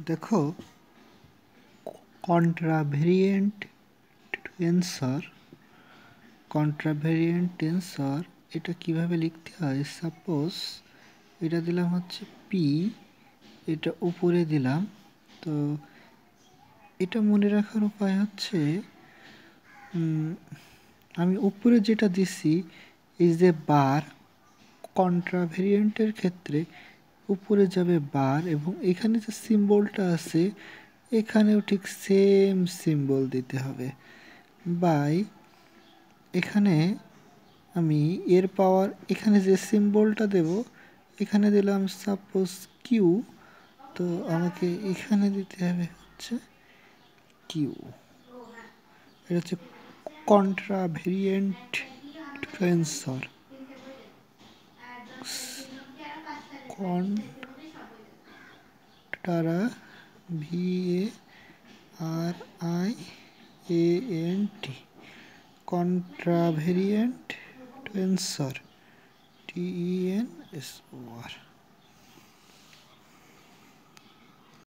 দেখো কন্ট্রাভেরিয়েন্ট টেন্সর এটা কিভাবে লিখতে হয়। সাপোজ এটা দিলাম হচ্ছে পি, এটা উপরে দিলাম। তো এটা মনে রাখার উপায় হচ্ছে আমি উপরে যেটা দিছি এই যে বার, কন্ট্রাভেরিয়েন্টের ক্ষেত্রে উপরে যাবে বার এবং এখানে যে সিম্বলটা আছে এখানেও ঠিক সেম সিম্বল দিতে হবে। বাই এখানে আমি এর পাওয়ার এখানে যে সিম্বলটা দেব এখানে দিলাম সাপোজ কিউ, তো আমাকে এখানে দিতে হবে হচ্ছে কিউ। এটা হচ্ছে contravariant tensor. Contra VARIANT contravariant tensor TENSOR।